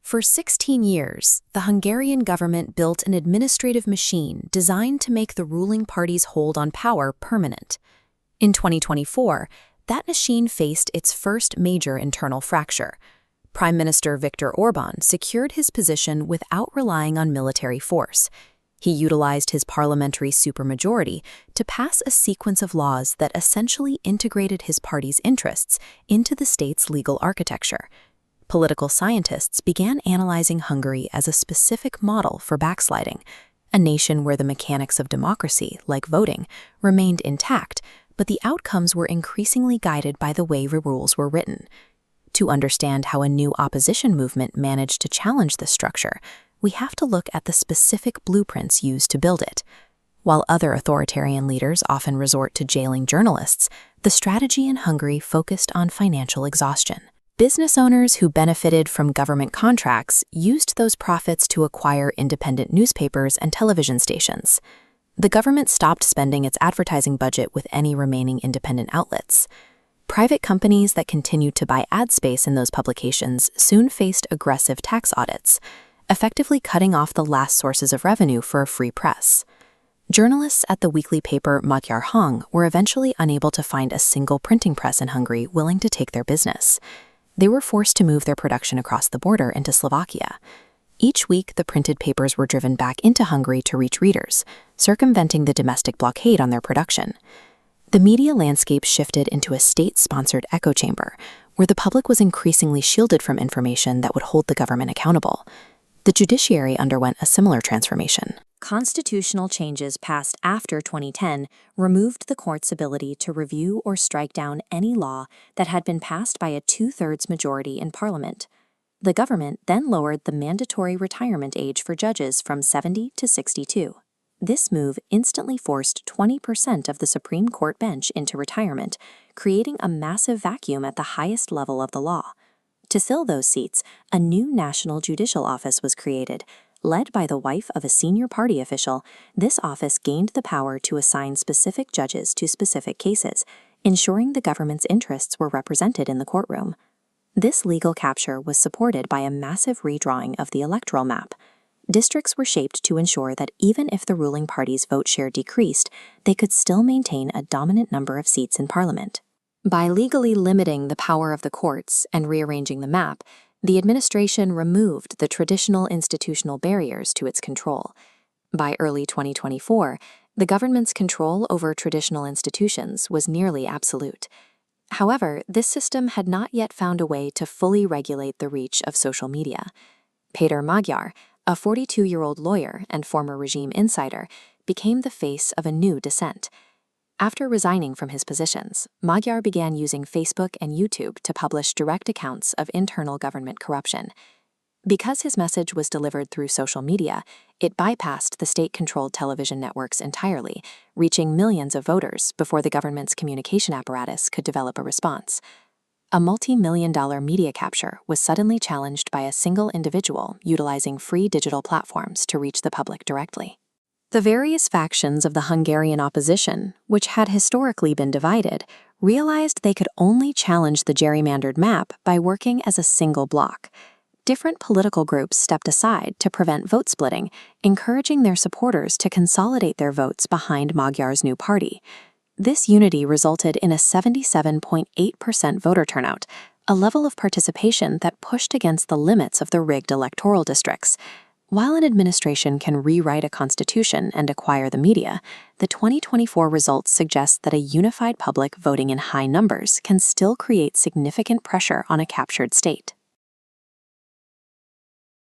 For 16 years, the Hungarian government built an administrative machine designed to make the ruling party's hold on power permanent. In 2024, that machine faced its first major internal fracture. Prime Minister Viktor Orbán secured his position without relying on military force. He utilized his parliamentary supermajority to pass a sequence of laws that essentially integrated his party's interests into the state's legal architecture. Political scientists began analyzing Hungary as a specific model for backsliding, a nation where the mechanics of democracy, like voting, remained intact, but the outcomes were increasingly guided by the way the rules were written. To understand how a new opposition movement managed to challenge this structure, we have to look at the specific blueprints used to build it. While other authoritarian leaders often resort to jailing journalists, the strategy in Hungary focused on financial exhaustion. Business owners who benefited from government contracts used those profits to acquire independent newspapers and television stations. The government stopped spending its advertising budget with any remaining independent outlets. Private companies that continued to buy ad space in those publications soon faced aggressive tax audits, effectively cutting off the last sources of revenue for a free press. Journalists at the weekly paper Magyar Hang were eventually unable to find a single printing press in Hungary willing to take their business. They were forced to move their production across the border into Slovakia. Each week, the printed papers were driven back into Hungary to reach readers, circumventing the domestic blockade on their production. The media landscape shifted into a state-sponsored echo chamber, where the public was increasingly shielded from information that would hold the government accountable. The judiciary underwent a similar transformation. Constitutional changes passed after 2010 removed the court's ability to review or strike down any law that had been passed by a two-thirds majority in parliament. The government then lowered the mandatory retirement age for judges from 70 to 62. This move instantly forced 20% of the Supreme Court bench into retirement, creating a massive vacuum at the highest level of the law. To fill those seats, a new national judicial office was created. Led by the wife of a senior party official, this office gained the power to assign specific judges to specific cases, ensuring the government's interests were represented in the courtroom. This legal capture was supported by a massive redrawing of the electoral map. Districts were shaped to ensure that even if the ruling party's vote share decreased, they could still maintain a dominant number of seats in parliament. By legally limiting the power of the courts and rearranging the map, the administration removed the traditional institutional barriers to its control. By early 2024, the government's control over traditional institutions was nearly absolute. However, this system had not yet found a way to fully regulate the reach of social media. Péter Magyar, a 42-year-old lawyer and former regime insider, became the face of a new dissent. After resigning from his positions, Magyar began using Facebook and YouTube to publish direct accounts of internal government corruption. Because his message was delivered through social media, it bypassed the state-controlled television networks entirely, reaching millions of voters before the government's communication apparatus could develop a response. A multi-million-dollar media capture was suddenly challenged by a single individual utilizing free digital platforms to reach the public directly. The various factions of the Hungarian opposition, which had historically been divided, realized they could only challenge the gerrymandered map by working as a single bloc. Different political groups stepped aside to prevent vote splitting, encouraging their supporters to consolidate their votes behind Magyar's new party. This unity resulted in a 77.8% voter turnout, a level of participation that pushed against the limits of the rigged electoral districts. While an administration can rewrite a constitution and acquire the media, the 2024 results suggest that a unified public voting in high numbers can still create significant pressure on a captured state.